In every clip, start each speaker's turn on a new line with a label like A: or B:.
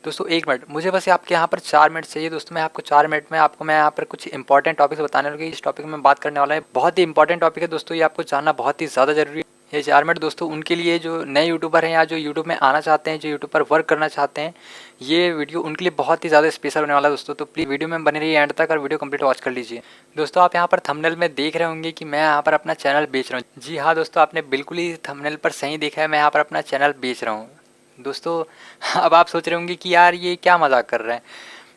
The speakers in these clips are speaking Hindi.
A: दोस्तों 1 मिनट, मुझे बस आपके यहाँ पर 4 मिनट चाहिए दोस्तों। मैं आपको 4 मिनट में आपको मैं यहाँ पर कुछ इंपॉर्टेंट टॉपिक्स बताने वाला हूँ। इस टॉपिक में बात करने वाला है, बहुत ही इंपॉर्टेंट टॉपिक है दोस्तों, ये आपको जानना बहुत ही ज़्यादा जरूरी है। ये 4 मिनट दोस्तों उनके लिए जो नए यूट्यूबर हैं या जो यूट्यूब में आना चाहते हैं, जो यूट्यूब पर वर्क करना चाहते हैं, ये वीडियो उनके लिए बहुत ही ज़्यादा स्पेशल होने वाला है दोस्तों। तो प्लीज़ वीडियो में बने रहिए एंड तक और वीडियो कंप्लीट वॉच कर लीजिए। दोस्तों आप यहाँ पर थंबनेल में देख रहे होंगे कि मैं यहाँ पर अपना चैनल बेच रहा हूँ। जी हाँ दोस्तों, आपने बिल्कुल ही थंबनेल पर सही देखा है, मैं यहाँ पर अपना चैनल बेच रहा हूँ दोस्तों। अब आप सोच रहे होंगे कि यार ये क्या मजाक कर रहे हैं,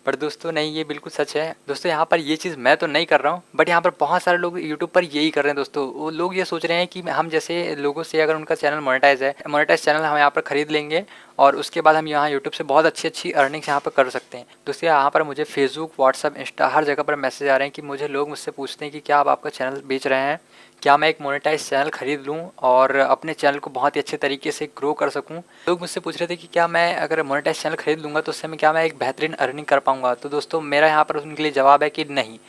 A: पर दोस्तों नहीं, ये बिल्कुल सच है दोस्तों। यहाँ पर ये चीज़ मैं तो नहीं कर रहा हूँ, बट यहाँ पर बहुत सारे लोग यूट्यूब पर यही कर रहे हैं दोस्तों। वो लोग ये सोच रहे हैं कि हम जैसे लोगों से अगर उनका चैनल मोनेटाइज है, मोनेटाइज चैनल हम यहाँ पर खरीद लेंगे और उसके बाद हम यहाँ यूट्यूब से बहुत अच्छी अच्छी अर्निंग्स यहाँ पर कर सकते हैं दोस्तों। यहाँ पर मुझे फेसबुक, व्हाट्सअप, इंस्टा हर जगह पर मैसेज आ रहे हैं कि मुझे लोग मुझसे पूछते हैं कि क्या आप आपका चैनल बेच रहे हैं, क्या मैं एक मोनेटाइज चैनल खरीद लूँ और अपने चैनल को बहुत ही अच्छे तरीके से ग्रो कर सकूँ। लोग मुझसे पूछ रहे थे कि क्या मैं अगर मोनेटाइज चैनल खरीद लूँगा तो उससे मैं क्या मैं एक बेहतरीन अर्निंग कर पाऊँगा। तो दोस्तों मेरा यहाँ पर उनके लिए जवाब है कि नहीं,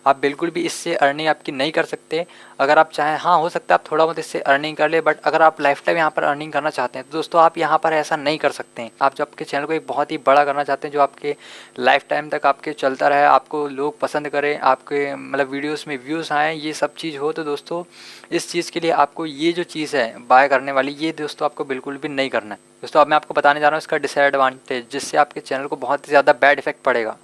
A: आप बिल्कुल भी इससे अर्निंग आपकी नहीं कर सकते। अगर आप चाहें, हाँ हो सकता है आप थोड़ा बहुत इससे अर्निंग कर ले, बट अगर आप लाइफ टाइम यहाँ पर अर्निंग करना चाहते हैं तो दोस्तों आप यहाँ पर ऐसा नहीं कर सकते हैं। आप जो आपके चैनल को एक बहुत ही बड़ा करना चाहते हैं, जो आपके लाइफ टाइम तक आपके चलता रहे, आपको लोग पसंद करें, आपके मतलब वीडियोस में व्यूज़ आएँ, ये सब चीज़ हो, तो दोस्तों इस चीज़ के लिए आपको ये जो चीज़ है बाय करने वाली, ये दोस्तों आपको बिल्कुल भी नहीं करना है दोस्तों। अब मैं आपको बताने जा रहा हूँ इसका डिसएडवांटेज, जिससे आपके चैनल को बहुत ही ज़्यादा बैड इफेक्ट पड़ेगा।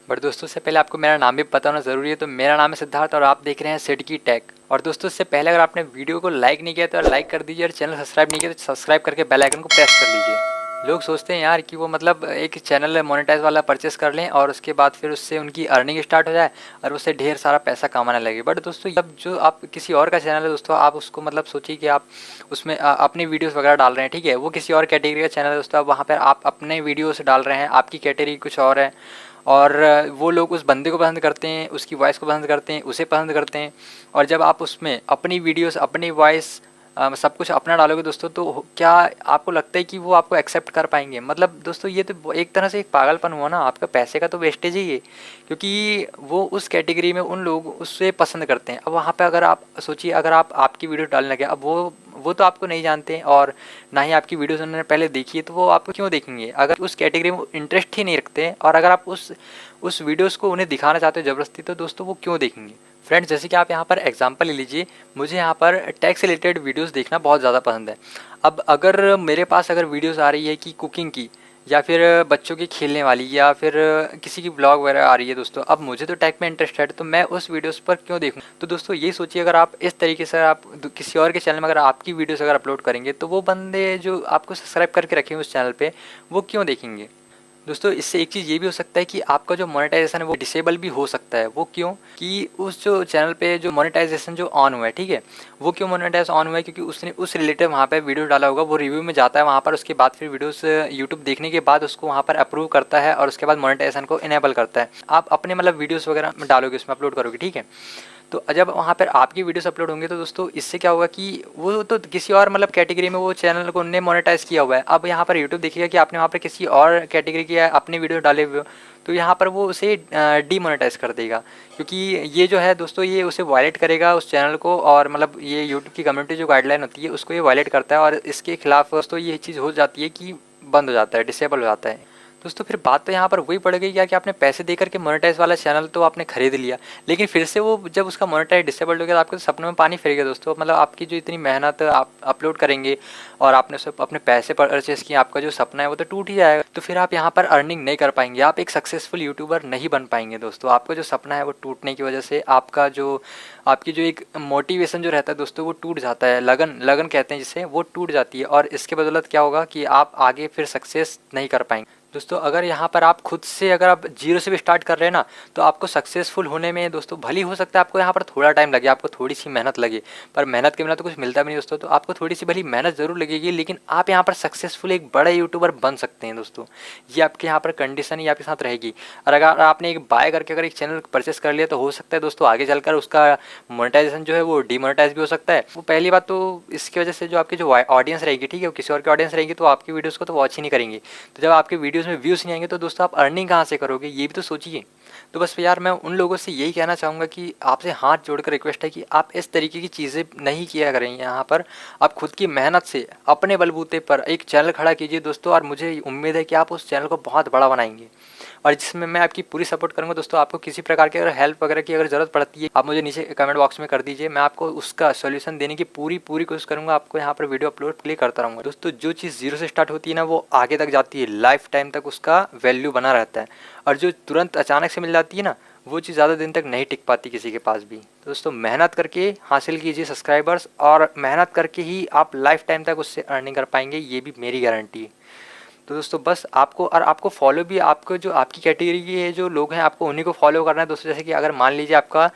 A: बट दोस्तों उससे पहले आपको मेरा नाम भी पता होना ज़रूरी है। तो मेरा नाम है सिद्धार्थ और आप देख रहे हैं सिड टेक। और दोस्तों इससे पहले अगर आपने वीडियो को लाइक नहीं किया तो लाइक कर दीजिए, और चैनल सब्सक्राइब नहीं किया तो सब्सक्राइब करके बेल आइकन को प्रेस कर लीजिए। लोग सोचते हैं यार कि वो मतलब एक चैनल मोनेटाइज वाला परचेस कर लें और उसके बाद फिर उससे उनकी अर्निंग स्टार्ट हो जाए और उससे ढेर सारा पैसा कमाने लगे। बट दोस्तों जब जो आप किसी और का चैनल है दोस्तों, आप उसको मतलब सोचिए कि आप उसमें अपनी वीडियोस वगैरह डाल रहे हैं, ठीक है, वो किसी और कैटेगरी का चैनल है दोस्तों, वहाँ पर आप अपने वीडियोस डाल रहे हैं, आपकी कैटेगरी कुछ और है और वो लोग उस बंदे को पसंद करते हैं, उसकी वॉइस को पसंद करते हैं, उसे पसंद करते हैं। और जब आप उसमें अपनी वीडियोस, अपनी वॉइस, सब कुछ अपना डालोगे दोस्तों, तो क्या आपको लगता है कि वो आपको एक्सेप्ट कर पाएंगे? मतलब दोस्तों ये तो एक तरह से एक पागलपन हुआ ना, आपका पैसे का तो वेस्टेज ही है, क्योंकि वो उस कैटेगरी में उन लोग उससे पसंद करते हैं। अब वहाँ पे अगर आप सोचिए, अगर आप आपकी वीडियो डालने लगे, अब वो तो आपको नहीं जानते और ना ही आपकी वीडियोस उन्होंने पहले देखी है, तो वो आपको क्यों देखेंगे अगर उस कैटेगरी में इंटरेस्ट ही नहीं रखते। और अगर आप उस वीडियोस को उन्हें दिखाना चाहते हो ज़बरदस्ती, तो दोस्तों वो क्यों देखेंगे? फ्रेंड्स जैसे कि आप यहाँ पर एग्जांपल ले लीजिए, मुझे यहाँ पर टैक्स रिलेटेड वीडियोस देखना बहुत ज़्यादा पसंद है। अब अगर मेरे पास अगर वीडियोस आ रही है कि कुकिंग की, या फिर बच्चों की खेलने वाली, या फिर किसी की ब्लॉग वगैरह आ रही है दोस्तों, अब मुझे तो टैग में इंटरेस्ट है, तो मैं उस वीडियोस पर क्यों देखूं? तो दोस्तों ये सोचिए, अगर आप इस तरीके से आप किसी और के चैनल में अगर आपकी वीडियोस अगर अपलोड करेंगे, तो वो बंदे जो आपको सब्सक्राइब करके रखेंगे उस चैनल पर, वो क्यों देखेंगे? दोस्तों इससे एक चीज़ ये भी हो सकता है कि आपका जो मोनेटाइजेशन है वो डिसेबल भी हो सकता है। वो क्यों? कि उस जो चैनल पे जो मोनेटाइजेशन जो ऑन हुआ है, ठीक है, वो क्यों मोनेटाइज ऑन हुआ है? क्योंकि उसने उस रिलेटेड वहाँ पे वीडियो डाला होगा, वो रिव्यू में जाता है वहाँ पर, उसके बाद फिर वीडियोस यूट्यूब देखने के बाद उसको वहाँ पर अप्रूव करता है और उसके बाद मोनेटाइजेशन को इनेबल करता है। आप अपने मतलब वीडियोज़ वगैरह डालोगे, उसमें अपलोड करोगे, ठीक है, तो जब वहाँ पर आपकी वीडियोस अपलोड होंगे तो दोस्तों इससे क्या होगा कि वो तो किसी और मतलब कैटेगरी में वो चैनल को उन्होंने मोनेटाइज किया हुआ है। अब यहाँ पर यूट्यूब देखिएगा कि आपने वहाँ पर किसी और कैटेगरी की अपने वीडियो डाले हुए हो, तो यहाँ पर वो उसे डीमोनेटाइज कर देगा, क्योंकि ये जो है दोस्तों ये उसे वायलेट करेगा उस चैनल को, और मतलब ये यूट्यूब की कम्युनिटी जो गाइडलाइन होती है उसको ये वायलेट करता है, और इसके खिलाफ दोस्तों ये चीज़ हो जाती है कि बंद हो जाता है, डिसेबल हो जाता है। दोस्तों फिर बात तो यहाँ पर वही पड़ गई क्या कि आपने पैसे देकर के मोनेटाइज वाला चैनल तो आपने खरीद लिया, लेकिन फिर से वो जब उसका मोनेटाइज डिसेबल्ड हो गया तो आपके तो सपनों में पानी फिर गया दोस्तों। मतलब आपकी जो इतनी मेहनत आप अपलोड करेंगे और आपने सब अपने पैसे परचेस किए, आपका जो सपना है वो तो टूट ही जाएगा। तो फिर आप यहाँ पर अर्निंग नहीं कर पाएंगे, आप एक सक्सेसफुल यूट्यूबर नहीं बन पाएंगे दोस्तों। आपका जो सपना है वो टूटने की वजह से आपकी जो एक मोटिवेशन जो रहता है दोस्तों वो टूट जाता है, लगन कहते हैं जिसे, वो टूट जाती है, और इसके बदौलत क्या होगा कि आप आगे फिर सक्सेस नहीं कर पाएंगे दोस्तों। अगर यहाँ पर आप खुद से अगर आप जीरो से भी स्टार्ट कर रहे हैं ना, तो आपको सक्सेसफुल होने में दोस्तों भली हो सकता है आपको यहाँ पर थोड़ा टाइम लगे, आपको थोड़ी सी मेहनत लगे, पर मेहनत के बिना तो कुछ मिलता भी नहीं दोस्तों। तो आपको थोड़ी सी भली मेहनत जरूर लगेगी, लेकिन आप यहाँ पर सक्सेसफुल एक बड़े यूट्यूबर बन सकते हैं दोस्तों। ये आपके यहाँ पर कंडीशन ही आपके साथ रहेगी। और अगर आपने एक बाय करके अगर एक चैनल परचेस कर लिया, तो हो सकता है दोस्तों आगे चलकर उसका मोनेटाइजेशन जो है वो डीमोनेटाइज भी हो सकता है। वो पहली बात तो इसकी वजह से जो आपकी जो ऑडियंस रहेगी, ठीक है, वो किसी और की ऑडियंस रहेगी, तो आपकी वीडियोज़ को तो वॉच ही नहीं करेंगे। तो जब आपकी वीडियो वीडियोज़ में व्यूज़ नहीं आएंगे तो दोस्तों आप अर्निंग कहाँ से करोगे, ये भी तो सोचिए। तो बस यार मैं उन लोगों से यही कहना चाहूँगा कि आपसे हाथ जोड़कर रिक्वेस्ट है कि आप इस तरीके की चीज़ें नहीं किया करें। यहाँ पर आप खुद की मेहनत से अपने बलबूते पर एक चैनल खड़ा कीजिए दोस्तों, और मुझे उम्मीद है कि आप उस चैनल को बहुत बड़ा बनाएंगे, और जिसमें मैं आपकी पूरी सपोर्ट करूँगा। दोस्तों आपको किसी प्रकार की अगर हेल्प वगैरह की अगर ज़रूरत पड़ती है, आप मुझे नीचे कमेंट बॉक्स में कर दीजिए, मैं आपको उसका सॉल्यूशन देने की पूरी कोशिश करूँगा। आपको यहाँ पर वीडियो अपलोड के लिए करता रहूँगा। दोस्तों जो चीज़ जीरो से स्टार्ट होती है ना, वो आगे तक जाती है, लाइफ टाइम तक उसका वैल्यू बना रहता है, और जो तुरंत अचानक से मिल जाती है ना, वो चीज़ ज़्यादा दिन तक नहीं टिक पाती किसी के पास भी। तो दोस्तों मेहनत करके हासिल कीजिए सब्सक्राइबर्स, और मेहनत करके ही आप लाइफ टाइम तक उससे अर्निंग कर पाएंगे, ये भी मेरी गारंटी है। तो दोस्तों बस आपको फॉलो भी, आपको जो आपकी कैटेगरी के जो लोग हैं आपको उन्हीं को फॉलो करना है दोस्तों। जैसे कि अगर मान लीजिए आपका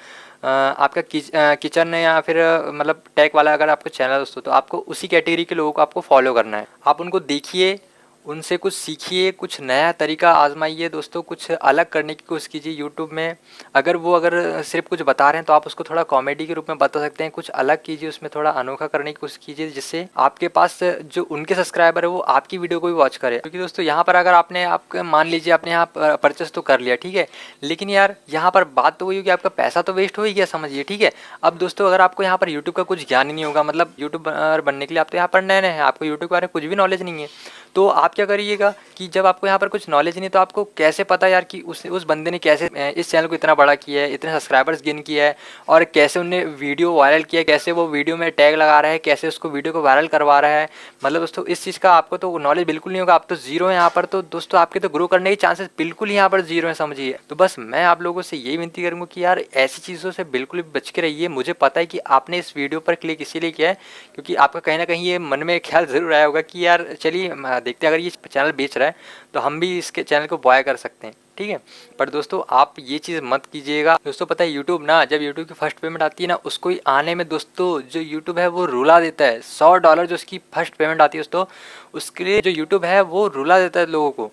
A: किचन या फिर मतलब टेक वाला अगर आपका चैनल है दोस्तों, तो आपको उसी कैटेगरी के लोगों को आपको फॉलो करना है। आप उनको देखिए, उनसे कुछ सीखिए, कुछ नया तरीका आजमाइए दोस्तों, कुछ अलग करने की कोशिश कीजिए यूट्यूब में। अगर सिर्फ कुछ बता रहे हैं तो आप उसको थोड़ा कॉमेडी के रूप में बता सकते हैं, कुछ अलग कीजिए, उसमें थोड़ा अनोखा करने की कोशिश कीजिए, जिससे आपके पास जो उनके सब्सक्राइबर है वो आपकी वीडियो को भी वॉच करे। क्योंकि दोस्तों यहाँ पर अगर आपने मान लीजिए आपने यहाँ परचेस तो कर लिया, ठीक है, लेकिन यार यहाँ पर बात तो वही होगी, आपका पैसा तो वेस्ट हो ही गया समझिए, ठीक है। अब दोस्तों अगर आपको यहाँ पर यूट्यूब का कुछ ज्ञान ही नहीं होगा, मतलब यूट्यूबर बनने के लिए आप तो यहाँ पर नए हैं, आपको यूट्यूब के बारे में कुछ भी नॉलेज नहीं है, तो आप क्या करिएगा कि जब आपको यहाँ पर कुछ नॉलेज नहीं, तो आपको कैसे पता यार कि उस बंदे ने कैसे इस चैनल को इतना बड़ा किया है, इतने सब्सक्राइबर्स गेन किया है, और कैसे उनने वीडियो वायरल किया है, कैसे वो वीडियो में टैग लगा रहा है, कैसे उसको वीडियो को वायरल करवा रहा है। मतलब दोस्तों इस चीज़ का आपको तो नॉलेज बिल्कुल नहीं होगा, आप तो जीरो है यहाँ पर। तो दोस्तों आपके तो ग्रो करने के चांसेस बिल्कुल ही यहाँ पर जीरो है समझिए। तो बस मैं आप लोगों से यही विनती करूँगा कि यार ऐसी चीज़ों से बिल्कुल भी बच के रहिए। मुझे पता है कि आपने इस वीडियो पर क्लिक इसीलिए किया है क्योंकि आपका कहीं ना कहीं ये मन में ख्याल ज़रूर आया होगा कि यार चलिए देखते हैं, अगर ये चैनल बेच रहा है तो हम भी इसके चैनल को बाय कर सकते हैं, ठीक है। पर दोस्तों आप ये चीज़ मत कीजिएगा दोस्तों। पता है यूट्यूब ना, जब यूट्यूब की फर्स्ट पेमेंट आती है ना, उसको ही आने में दोस्तों जो यूट्यूब है वो रुला देता है। $100 जो उसकी फर्स्ट पेमेंट आती है दोस्तों, उसके लिए जो यूट्यूब है वो रुला देता है लोगों को।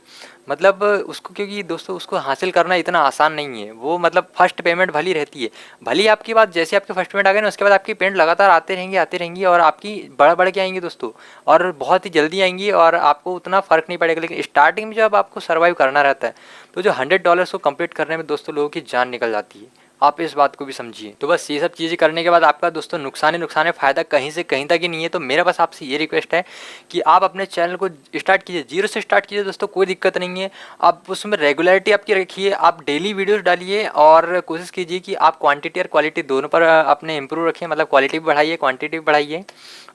A: मतलब उसको, क्योंकि दोस्तों उसको हासिल करना इतना आसान नहीं है। वो मतलब फर्स्ट पेमेंट भली रहती है, भली आपकी बात, जैसे आपकी फर्स्ट पेमेंट आ गई ना, उसके बाद आपकी पेमेंट लगातार आते रहेंगी और आपकी बढ़ के आएंगी दोस्तों, और बहुत ही जल्दी आएंगी, और आपको उतना फ़र्क नहीं पड़ेगा। लेकिन स्टार्टिंग में जब आपको सर्वाइव करना रहता है तो जो $100 को कंप्लीट करने में दोस्तों लोगों की जान निकल जाती है। आप इस बात को भी समझिए। तो बस ये सब चीज़ें करने के बाद आपका दोस्तों नुकसान है, फ़ायदा कहीं से कहीं तक ही नहीं है। तो मेरा बस आपसे ये रिक्वेस्ट है कि आप अपने चैनल को स्टार्ट कीजिए, जीरो से स्टार्ट कीजिए दोस्तों, कोई दिक्कत नहीं है। आप उसमें रेगुलरिटी आपकी रखिए, आप डेली वीडियोस डालिए, और कोशिश कीजिए कि आप क्वांटिटी और क्वालिटी दोनों पर अपने इंप्रूव रखिए, मतलब क्वालिटी भी बढ़ाइए, क्वांटिटी भी बढ़ाइए,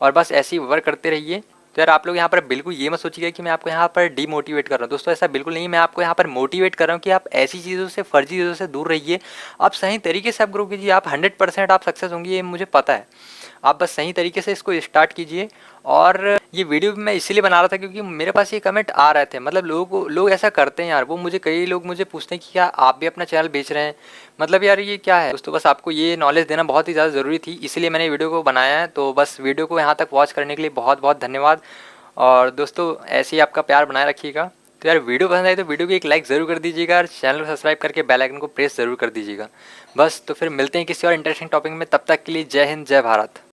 A: और बस ऐसे ही वर्क करते रहिए। तो यार आप लोग यहाँ पर बिल्कुल ये मत सोचिएगा कि मैं आपको यहाँ पर डीमोटिवेट कर रहा हूँ दोस्तों, ऐसा बिल्कुल नहीं। मैं आपको यहाँ पर मोटिवेट कर रहा हूँ कि आप ऐसी चीज़ों से, फर्जी चीज़ों से दूर रहिए। आप सही तरीके से आप ग्रो कीजिए, आप 100% आप सक्सेस होंगे, ये मुझे पता है। आप बस सही तरीके से इसको स्टार्ट कीजिए। और ये वीडियो भी मैं इसीलिए बना रहा था क्योंकि मेरे पास ये कमेंट आ रहे थे, मतलब लोग ऐसा करते हैं यार। कई लोग मुझे पूछते हैं कि क्या आप भी अपना चैनल बेच रहे हैं, मतलब यार ये क्या है दोस्तों। बस आपको ये नॉलेज देना बहुत ही ज़्यादा ज़रूरी थी, इसलिए मैंने वीडियो को बनाया है। तो बस वीडियो को यहाँ तक वॉच करने के लिए बहुत बहुत धन्यवाद। और दोस्तों ऐसे ही आपका प्यार बनाए रखिएगा। तो यार वीडियो पसंद आई तो वीडियो को एक लाइक ज़रूर कर दीजिएगा, और चैनल को सब्सक्राइब करके बेल आइकन को प्रेस ज़रूर कर दीजिएगा। बस तो फिर मिलते हैं किसी और इंटरेस्टिंग टॉपिक में, तब तक के लिए जय हिंद, जय भारत।